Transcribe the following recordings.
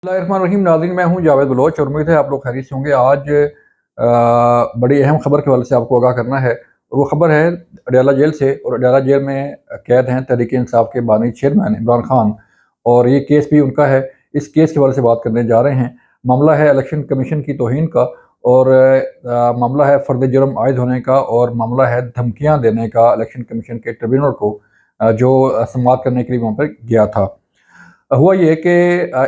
बिस्मिल्लाहिर्रहमानिर्रहीम। नाज़रीन, मैं हूं जावेद बलोच और उम्मीद है आप लोग खैरियत से होंगे। आज बड़ी अहम खबर के हवाले से आपको आगाह करना है और वो खबर है अडयाला जेल से। और अडयाला जेल में कैद हैं तहरीक इंसाफ के बानी चेयरमैन इमरान खान, और ये केस भी उनका है। इस केस के हवाले से बात करने जा रहे हैं। मामला है इलेक्शन कमीशन की तौहीन का, और मामला है फ़र्द जुर्म आयद होने का, और मामला है धमकियाँ देने का इलेक्शन कमीशन के ट्रिब्यूनल को, जो समाअत करने के लिए वहाँ पर गया था। हुआ ये कि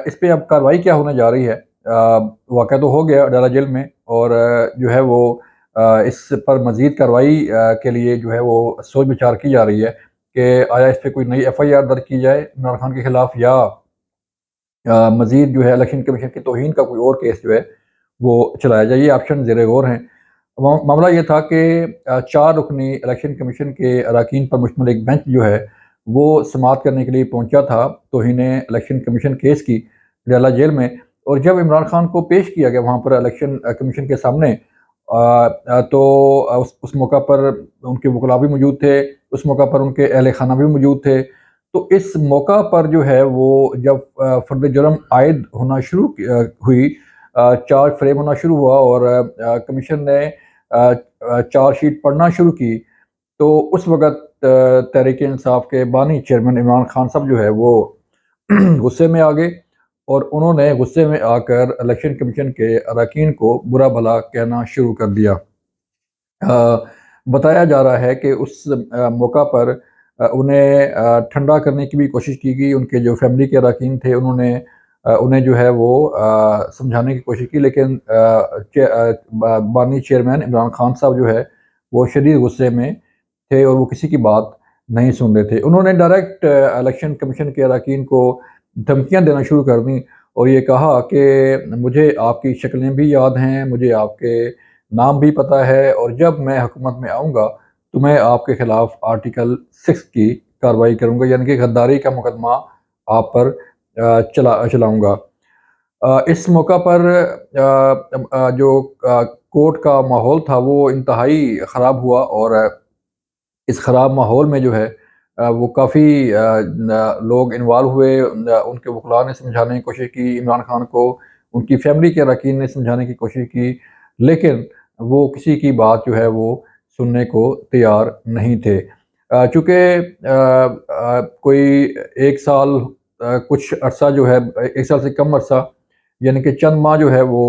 इस पे अब कार्रवाई क्या होने जा रही है। वाक़या तो हो गया अडयाला जेल में, और जो है वो इस पर मज़ीद कार्रवाई के लिए जो है वो सोच विचार की जा रही है कि आया इस पे कोई नई एफ़आईआर दर्ज की जाए इमरान खान के खिलाफ, या मज़ीद जो है इलेक्शन कमीशन की तौहीन का कोई और केस जो है वो चलाया जाए। ये ऑप्शन ज़ेर गौर हैं। मामला ये था कि 4 रुकनी इलेक्शन कमीशन के अरकान पर मुश्तमिल एक बेंच जो है वो समाअत करने के लिए पहुंचा था तौहीन इलेक्शन कमीशन केस की अडयाला जेल में। और जब इमरान खान को पेश किया गया वहाँ पर इलेक्शन कमीशन के सामने, तो उस मौका पर उनके वकला भी मौजूद थे, उस मौका पर उनके अहल खाना भी मौजूद थे। तो इस मौका पर जो है वो जब फ़र्द जुर्म आयद होना हुई, चार्ज फ्रेम होना शुरू हुआ, और कमीशन ने चार्जशीट पढ़ना शुरू की, तो उस वक़्त तहरीक इंसाफ के बानी चेयरमैन इमरान खान साहब जो है वो गुस्से में आ गए, और उन्होंने गुस्से में आकर इलेक्शन कमीशन के अरकान को बुरा भला कहना शुरू कर दिया। बताया जा रहा है कि उस मौका पर उन्हें ठंडा करने की भी कोशिश की गई। उनके जो फैमिली के अरकान थे उन्हें जो है वो समझाने की कोशिश की, लेकिन बानी चेयरमैन इमरान खान साहब जो है वो शदीद गुस्से में थे और वो किसी की बात नहीं सुन रहे थे। उन्होंने डायरेक्ट इलेक्शन कमीशन के अरकान को धमकियाँ देना शुरू कर दी, और ये कहा कि मुझे आपकी शक्लें भी याद हैं, मुझे आपके नाम भी पता है, और जब मैं हुकूमत में आऊँगा तो मैं आपके खिलाफ आर्टिकल 6 की कार्रवाई करूँगा, यानी कि गद्दारी का मुकदमा आप पर चलाऊँगा। इस मौका पर जो कोर्ट का माहौल था वो इंतहाई ख़राब हुआ, और इस ख़राब माहौल में जो है वो काफ़ी लोग इन्वॉल्व हुए। उनके वकला ने समझाने की कोशिश की इमरान खान को, उनकी फैमिली के अरकान ने समझाने की कोशिश की, लेकिन वो किसी की बात जो है वो सुनने को तैयार नहीं थे। चूँकि कोई 1 साल कुछ अरसा जो है, 1 साल से कम अरसा, यानी कि चंद माह जो है वो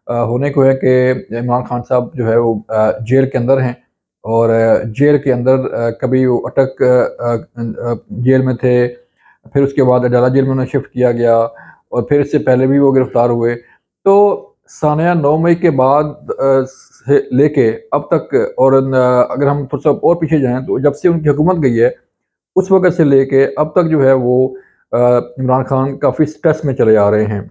होने को है कि इमरान खान साहब जो है वो जेल के अंदर हैं। और जेल के अंदर कभी वो अटक जेल में थे, फिर उसके बाद अडयाला जेल में उन्हें शिफ्ट किया गया, और फिर इससे पहले भी वो गिरफ़्तार हुए। तो सानिया 9 मई के बाद से लेके अब तक, और अगर हम थोड़ा-सा और पीछे जाएँ तो जब से उनकी हुकूमत गई है, उस वक़्त से लेके अब तक जो है वो इमरान खान काफ़ी स्ट्रेस में चले आ रहे हैं।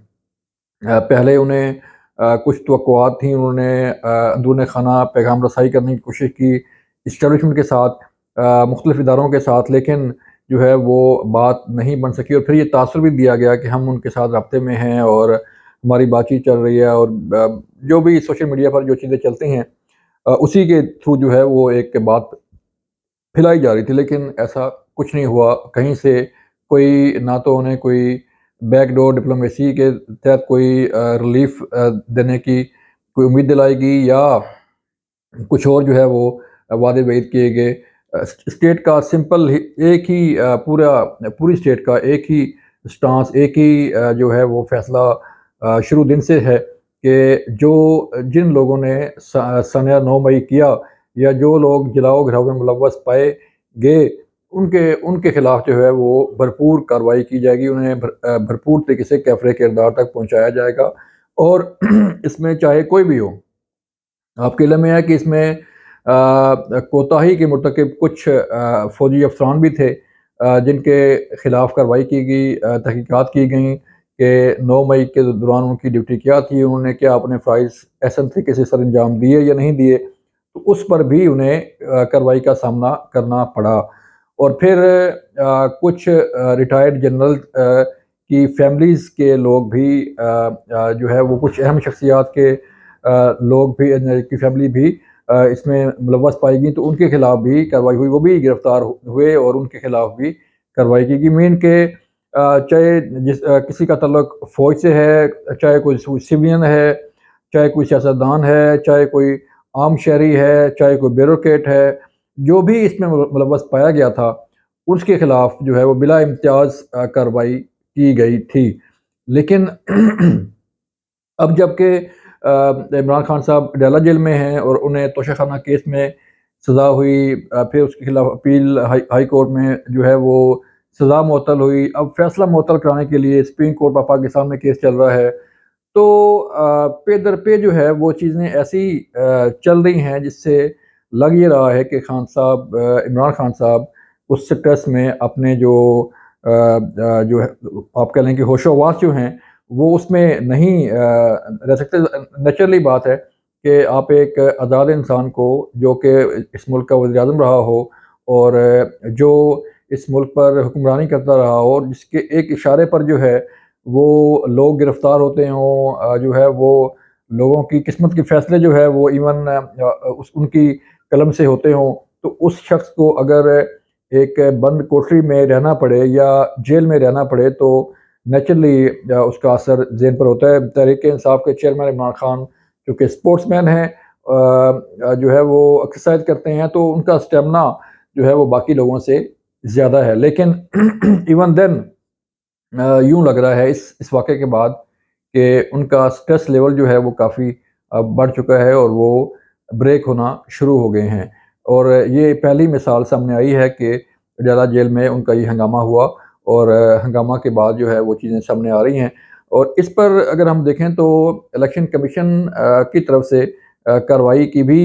पहले उन्हें कुछ तवक्कुआत थी, उन्होंने अंदरूनी खाना पैगाम रसाई करने की कोशिश की इस्टेब्लिशमेंट के साथ, मुख्तलिफ़ इदारों के साथ, लेकिन जो है वो बात नहीं बन सकी, और फिर ये तासुर भी दिया गया कि हम उनके साथ राब्ते में हैं और हमारी बातचीत चल रही है, और जो भी सोशल मीडिया पर जो चीज़ें चलती हैं उसी के थ्रू जो है वो एक बात फैलाई जा रही थी, लेकिन ऐसा कुछ नहीं हुआ। कहीं से कोई, ना तो उन्हें कोई बैकडोर डिप्लोमेसी के तहत कोई रिलीफ़ देने की कोई उम्मीद दिलाई गई, या कुछ और जो है वो वादे वईद किए गए। स्टेट का सिंपल ही एक ही पूरी स्टेट का एक ही स्टांस, एक ही जो है वो फ़ैसला शुरू दिन से है कि जिन लोगों ने सने 9 मई किया, या जो लोग जलाओ-घराओ में मुलव्वस पाए गए, उनके उनके खिलाफ जो है वो भरपूर कार्रवाई की जाएगी। उन्हें भरपूर तरीके से कैफ़रे किरदार तक पहुँचाया जाएगा, और इसमें चाहे कोई भी हो। आपके इल्म में है कि इसमें कोताही के मुर्तकिब कुछ फ़ौजी अफ़सरान भी थे, जिनके खिलाफ कार्रवाई की गई, तहकीकात की गईं कि 9 मई के दौरान उनकी ड्यूटी क्या थी, उन्होंने क्या अपने फ़राइज़ एहसन तरीके से सरअंजाम दिए या नहीं दिए, तो उस पर भी उन्हें कार्रवाई का सामना करना पड़ा। और फिर कुछ रिटायर्ड जनरल की फ़ैमिलीज़ के लोग भी जो है वो कुछ अहम शख्सियात के लोग भी, की फैमिली भी इसमें मुलव्वस पाई गई, तो उनके खिलाफ भी कार्रवाई हुई, वो भी गिरफ्तार हुए और उनके खिलाफ भी कार्रवाई की गई। मेन के چاہے کسی کا تعلق فوج سے ہے، چاہے کوئی سویلین ہے، چاہے کوئی سیاستدان ہے، چاہے کوئی عام شہری ہے، چاہے کوئی بیوروکریٹ ہے، جو بھی اس میں ملوث پایا گیا تھا اس کے خلاف جو ہے وہ بلا امتیاز کارروائی کی گئی تھی۔ لیکن اب جب کہ عمران خان صاحب ڈیلا جیل میں ہیں اور انہیں توشہ خانہ کیس میں سزا ہوئی، پھر اس کے خلاف اپیل ہائی کورٹ میں جو ہے وہ سزا معطل ہوئی، اب فیصلہ معطل کرانے کے لیے سپریم کورٹ آف پاکستان میں کیس چل رہا ہے، تو پے در پہ جو ہے وہ چیزیں ایسی چل رہی ہیں جس سے لگ یہ رہا ہے کہ خان صاحب عمران خان صاحب اس سٹریس میں اپنے جو ہے آپ کہہ لیں کہ ہوش و حواس جو ہیں وہ اس میں نہیں رہ سکتے۔ نیچرلی بات ہے کہ آپ ایک آزاد انسان کو جو کہ اس ملک کا وزیر اعظم رہا ہو اور جو اس ملک پر حکمرانی کرتا رہا ہو اور جس کے ایک اشارے پر جو ہے وہ لوگ گرفتار ہوتے ہوں، جو ہے وہ لوگوں کی قسمت کے فیصلے جو ہے وہ ایون ان کی قلم سے ہوتے ہوں، تو اس شخص کو اگر ایک بند کوٹری میں رہنا پڑے یا جیل میں رہنا پڑے تو نیچرلی اس کا اثر ذہن پر ہوتا ہے۔ تحریک انصاف کے چیئرمین عمران خان چونکہ سپورٹس مین ہیں، جو ہے وہ ایکسرسائز کرتے ہیں تو ان کا اسٹیمنا جو ہے وہ باقی لوگوں سے زیادہ ہے، لیکن ایون دین یوں لگ رہا ہے اس واقعے کے بعد کہ ان کا سٹریس لیول جو ہے وہ کافی بڑھ چکا ہے اور وہ بریک ہونا شروع ہو گئے ہیں، اور یہ پہلی مثال سامنے آئی ہے کہ ڈیلا جیل میں ان کا یہ ہنگامہ ہوا اور ہنگامہ کے بعد جو ہے وہ چیزیں سامنے آ رہی ہیں، اور اس پر اگر ہم دیکھیں تو الیکشن کمیشن کی طرف سے کارروائی کی بھی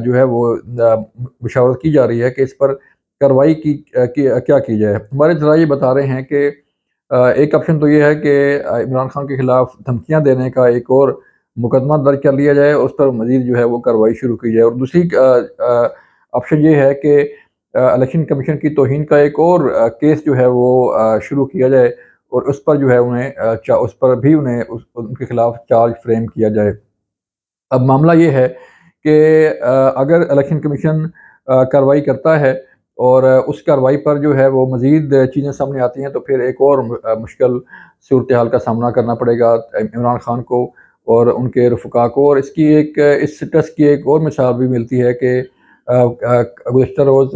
جو ہے وہ مشاورت کی جا رہی ہے کہ اس پر کارروائی کیا کی جائے۔ ہمارے ذرائع یہ بتا رہے ہیں کہ ایک آپشن تو یہ ہے کہ عمران خان کے خلاف دھمکیاں دینے کا ایک اور مقدمہ درج کر لیا جائے، اس پر مزید جو ہے وہ کارروائی شروع کی جائے، اور دوسری آپشن یہ ہے کہ الیکشن کمیشن کی توہین کا ایک اور کیس جو ہے وہ شروع کیا جائے اور اس پر جو ہے اس پر بھی انہیں ان کے خلاف چارج فریم کیا جائے۔ اب معاملہ یہ ہے کہ اگر الیکشن کمیشن کارروائی کرتا ہے اور اس کارروائی پر جو ہے وہ مزید چیزیں سامنے آتی ہیں تو پھر ایک اور مشکل صورتحال کا سامنا کرنا پڑے گا عمران خان کو اور ان کے رفقا کو، اور اس سٹریس کی ایک اور مثال بھی ملتی ہے کہ گزشتہ روز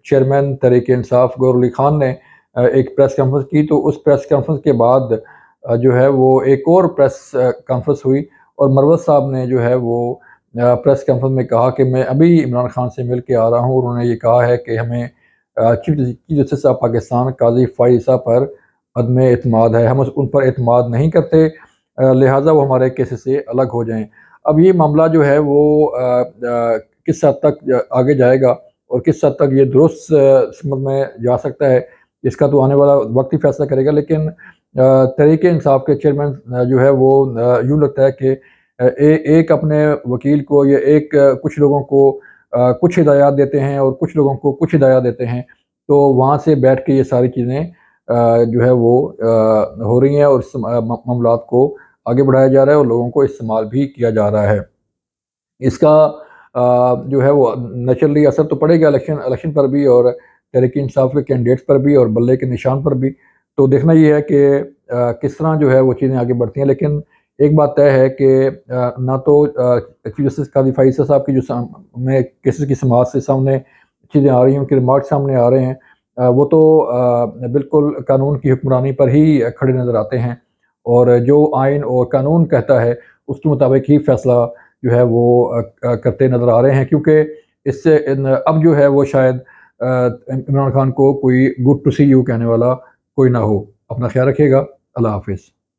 چیئرمین تحریک انصاف گور علی خان نے ایک پریس کانفرنس کی، تو اس پریس کانفرنس کے بعد جو ہے وہ ایک اور پریس کانفرنس ہوئی اور مروت صاحب نے جو ہے وہ پریس کانفرنس میں کہا کہ میں ابھی عمران خان سے مل کے آ رہا ہوں، اور انہوں نے یہ کہا ہے کہ ہمیں چیف جسٹس آف پاکستان قاضی فائز عیسیٰ پر عدم اعتماد ہے، ہم ان پر اعتماد نہیں کرتے، لہٰذا وہ ہمارے کیسز سے الگ ہو جائیں۔ اب یہ معاملہ جو ہے وہ کس حد تک آگے جائے گا اور کس حد تک یہ درست سمت میں جا سکتا ہے، اس کا تو آنے والا وقت ہی فیصلہ کرے گا، لیکن تحریک انصاف کے چیئرمین جو ہے وہ یوں لگتا ہے کہ ایک اپنے وکیل کو یا کچھ لوگوں کو کچھ ہدایات دیتے ہیں اور کچھ لوگوں کو کچھ ہدایات دیتے ہیں، تو وہاں سے بیٹھ کے یہ ساری چیزیں جو ہے وہ ہو رہی ہیں اور معاملات کو آگے بڑھایا جا رہا ہے اور لوگوں کو استعمال بھی کیا جا رہا ہے۔ اس کا جو ہے وہ نیچرلی اثر تو پڑے گا الیکشن پر بھی اور تحریک انصاف کے کینڈیڈیٹس پر بھی اور بلے کے نشان پر بھی، تو دیکھنا یہ ہے کہ کس طرح جو ہے وہ چیزیں آگے بڑھتی ہیں، لیکن ایک بات طے ہے کہ نہ تو چیف جسٹس قاضی فائز عیسیٰ صاحب کی جو میں کیسز کی سماعت سے سامنے چیزیں آ رہی ہیں، ان کے ریمارکس سامنے آ رہے ہیں، وہ تو بالکل قانون کی حکمرانی پر ہی کھڑے نظر آتے ہیں، اور جو آئین اور قانون کہتا ہے اس کے مطابق ہی فیصلہ جو ہے وہ کرتے نظر آ رہے ہیں، کیونکہ اس سے اب جو ہے وہ شاید عمران خان کو کوئی گڈ ٹو سی یو کہنے والا کوئی نہ ہو۔ اپنا خیال رکھیے گا، اللہ حافظ۔